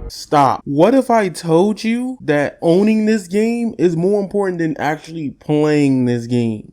Stop. What if I told you that owning this game is more important than actually playing this game?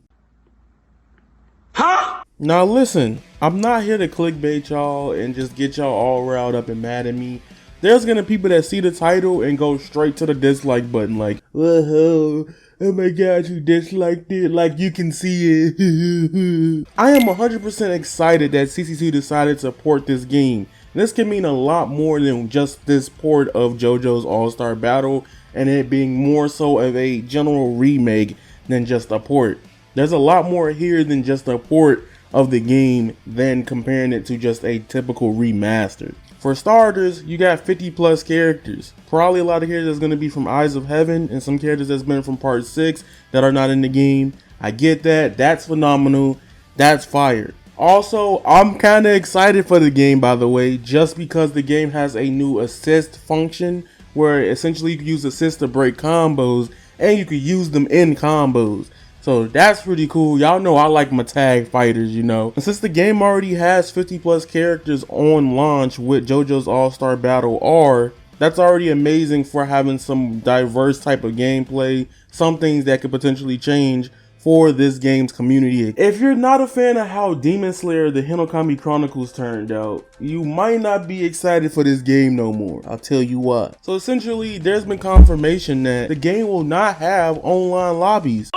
Huh? Now listen, I'm not here to clickbait y'all and just get y'all all riled up and mad at me. There's gonna be people that see the title and go straight to the dislike button like, oh my god, you disliked it, like you can see it. I am 100% excited that CC2 decided to port this game. This can mean a lot more than just this port of JoJo's All-Star Battle and it being more so of a general remake than just a port. There's a lot more here than just a port of the game than comparing it to just a typical remaster. For starters, you got 50 plus characters. Probably a lot of characters that's going to be from Eyes of Heaven and some characters that's been from part 6 that are not in the game. I get that. That's phenomenal. That's fire. Also, I'm kind of excited for the game, by the way, just because the game has a new assist function where essentially you can use assist to break combos and you can use them in combos. So that's pretty cool. Y'all know I like my tag fighters, you know. And since the game already has 50 plus characters on launch with JoJo's All-Star Battle R, that's already amazing for having some diverse type of gameplay, some things that could potentially change for this game's community. If you're not a fan of how Demon Slayer The Hinokami Chronicles turned out, you might not be excited for this game no more. I'll tell you what. So essentially, there's been confirmation that the game will not have online lobbies.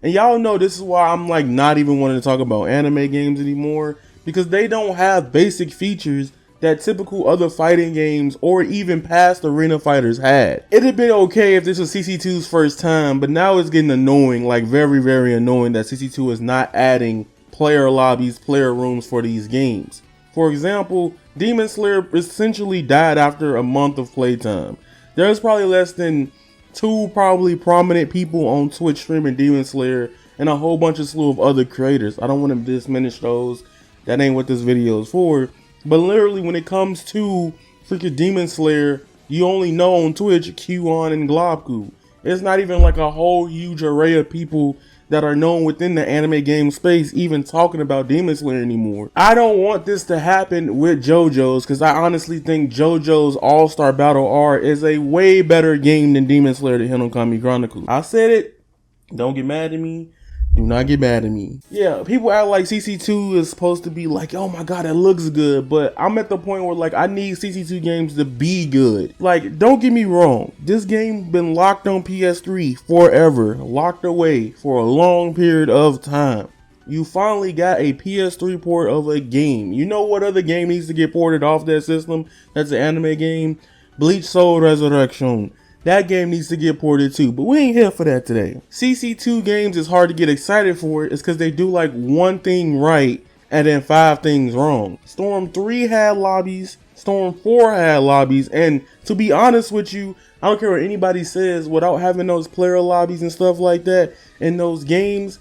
And y'all know this is why I'm like not even wanting to talk about anime games anymore, because they don't have basic features that typical other fighting games or even past arena fighters had. It'd have been okay if this was CC2's first time, but now it's getting annoying, like very annoying that CC2 is not adding player lobbies, player rooms for these games. For example, Demon Slayer essentially died after a month of playtime. There's probably less than 2 probably prominent people on Twitch streaming Demon Slayer and a whole bunch of slew of other creators. I don't want to diminish those. That ain't what this video is for. But literally when it comes to freaking Demon Slayer, you only know on Twitch QAnon and Globku. It's not even like a whole huge array of people that are known within the anime game space even talking about Demon Slayer anymore. I don't want this to happen with JoJo's because I honestly think JoJo's All-Star Battle R is a way better game than Demon Slayer The Hinokami Chronicles. I said it. Don't get mad at me. Do not get mad at me. Yeah, people act like CC2 is supposed to be like, oh my god, it looks good. But I'm at the point where like I need CC2 games to be good. Like, don't get me wrong. This game been locked on PS3 forever. Locked away for a long period of time. You finally got a PS3 port of a game. You know what other game needs to get ported off that system? That's an anime game. Bleach Soul Resurrection. That game needs to get ported too, but we ain't here for that today. CC2 games is hard to get excited for. It's because they do like one thing right and then 5 things wrong. Storm 3 had lobbies, Storm 4 had lobbies, and to be honest with you, I don't care what anybody says, without having those player lobbies and stuff like that in those games,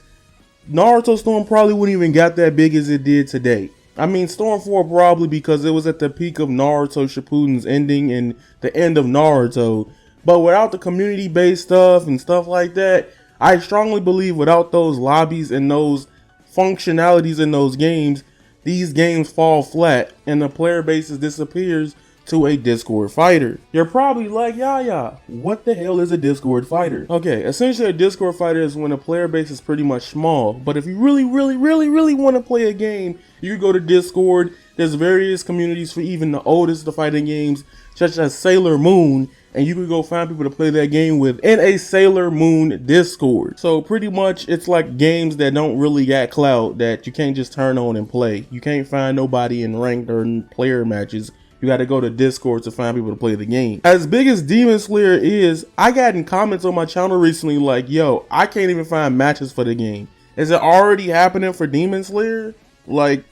Naruto Storm probably wouldn't even got that big as it did today. I mean, Storm 4 probably because it was at the peak of Naruto Shippuden's ending and the end of Naruto. But without the community-based stuff and stuff like that, I strongly believe without those lobbies and those functionalities in those games, these games fall flat and the player base disappears to a Discord fighter. You're probably like, yaya, what the hell is a Discord fighter? Okay, essentially a Discord fighter is when a player base is pretty much small. But if you really want to play a game, you go to Discord. There's various communities for even the oldest of fighting games, such as Sailor Moon, and you can go find people to play that game with in a Sailor Moon Discord. So pretty much it's like games that don't really got clout that you can't just turn on and play. You can't find nobody in ranked or in player matches. You got to go to Discord to find people to play the game. As big as Demon Slayer is, I got in comments on my channel recently like, yo, I can't even find matches for the game. Is it already happening for Demon Slayer? Like,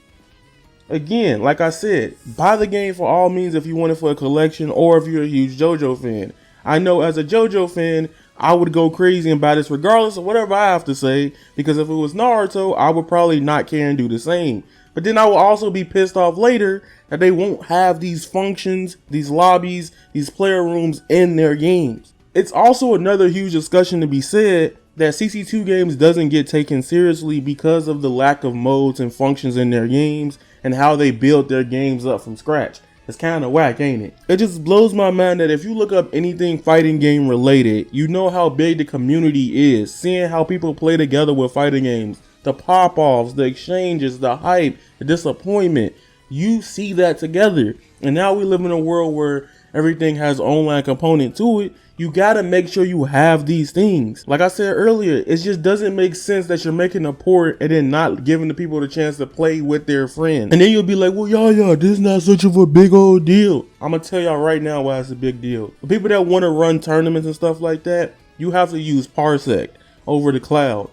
again, like I said, buy the game for all means if you want it for a collection or if you're a huge JoJo fan. I know as a JoJo fan, I would go crazy and buy this regardless of whatever I have to say, because if it was Naruto, I would probably not care and do the same. But then I will also be pissed off later that they won't have these functions, these lobbies, these player rooms in their games. It's also another huge discussion to be said that CC2 games doesn't get taken seriously because of the lack of modes and functions in their games and how they build their games up from scratch. It's kind of whack, ain't it? It just blows my mind that if you look up anything fighting game related, you know how big the community is. Seeing how people play together with fighting games, the pop-offs, the exchanges, the hype, the disappointment, you see that together. And now we live in a world where everything has an online component to it. You gotta make sure you have these things. Like I said earlier, it just doesn't make sense that you're making a port and then not giving the people the chance to play with their friends. And then you'll be like, well, yaya, this is not such of a big old deal. I'm gonna tell y'all right now why it's a big deal. The people that want to run tournaments and stuff like that, you have to use Parsec over the cloud.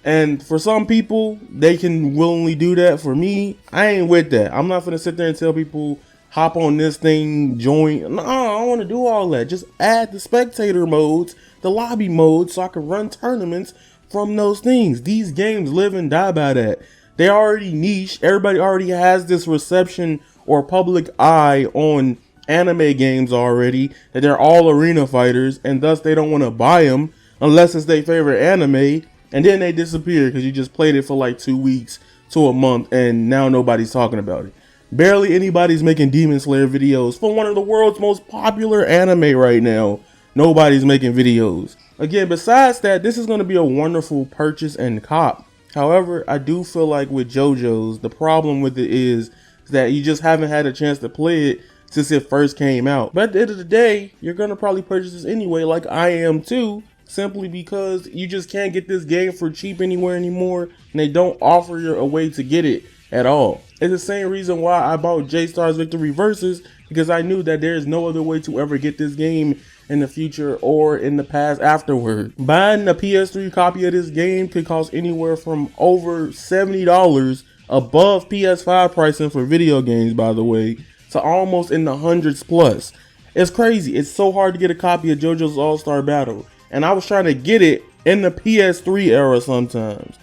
And for some people, they can willingly do that. For me, I ain't with that. I'm not gonna sit there and tell people, hop on this thing, join. No, I don't want to do all that. Just add the spectator modes, the lobby modes, so I can run tournaments from those things. These games live and die by that. They already niche. Everybody already has this reception or public eye on anime games already, that they're all arena fighters, and thus they don't want to buy them unless it's their favorite anime, and then they disappear because you just played it for like 2 weeks to a month, and now nobody's talking about it. Barely anybody's making Demon Slayer videos for one of the world's most popular anime right now. Nobody's making videos. Again, besides that, this is going to be a wonderful purchase and cop. However, I do feel like with JoJo's, the problem with it is that you just haven't had a chance to play it since it first came out. But at the end of the day, you're going to probably purchase this anyway, like I am too, simply because you just can't get this game for cheap anywhere anymore, and they don't offer you a way to get it at all. It's the same reason why I bought J-Star's Victory Versus, because I knew that there is no other way to ever get this game in the future or in the past afterward. Buying a PS3 copy of this game could cost anywhere from over $70 above PS5 pricing for video games, by the way, to almost in the hundreds plus. It's crazy. It's so hard to get a copy of JoJo's All-Star Battle, and I was trying to get it in the PS3 era sometimes.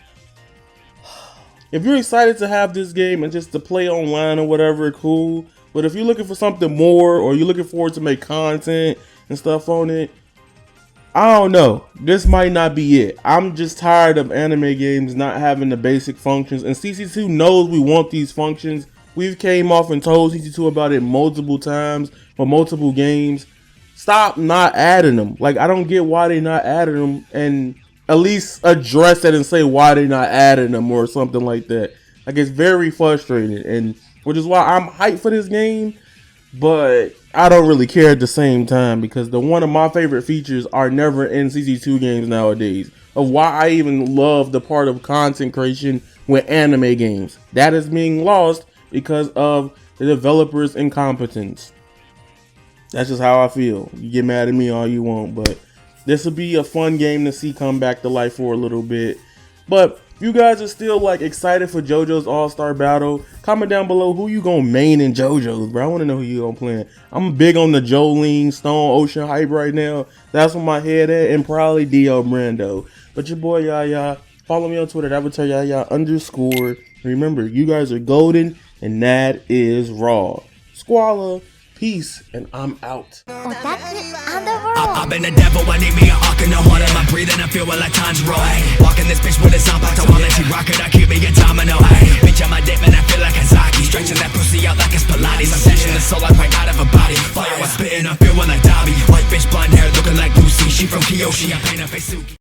If you're excited to have this game and just to play online or whatever, cool. But if you're looking for something more, or you're looking forward to make content and stuff on it, I don't know. This might not be it. I'm just tired of anime games not having the basic functions. And CC2 knows we want these functions. We've came off and told CC2 about it multiple times for multiple games. Stop not adding them. Like, I don't get why they not adding them, and at least address it and say why they're not adding them or something like that. Like, it's very frustrating, and which is why I'm hyped for this game, but I don't really care at the same time, because one of my favorite features are never in CC2 games nowadays, of why I even love the part of content creation with anime games. That is being lost because of the developers' incompetence. That's just how I feel. You get mad at me all you want, but this will be a fun game to see come back to life for a little bit. But if you guys are still like excited for JoJo's All-Star Battle, comment down below who you gonna main in JoJo's, bro. I want to know who you gonna play. I'm big on the Jolene Stone Ocean hype right now. That's where my head at, and probably Dio Brando. But your boy Yaya, follow me on Twitter at avataryayaTV_. Remember, you guys are golden, and that is raw. Squalla. Peace, and I'm out. I've been the devil, I need me an arc in the water. I'm breathing, I feel like time's rolling. Walking this bitch with a sound back to one, let she rock it, I keep me a domino. Bitch, on my dip, man, I feel like Kazaki. Stretching that pussy out like it's Pilates. I'm dashing the soul like right out of a body. Fire, I'm spitting, I feel like Dobby. White bitch, blonde hair, looking like Lucy. She from Kyoshi, I paint her face Suki.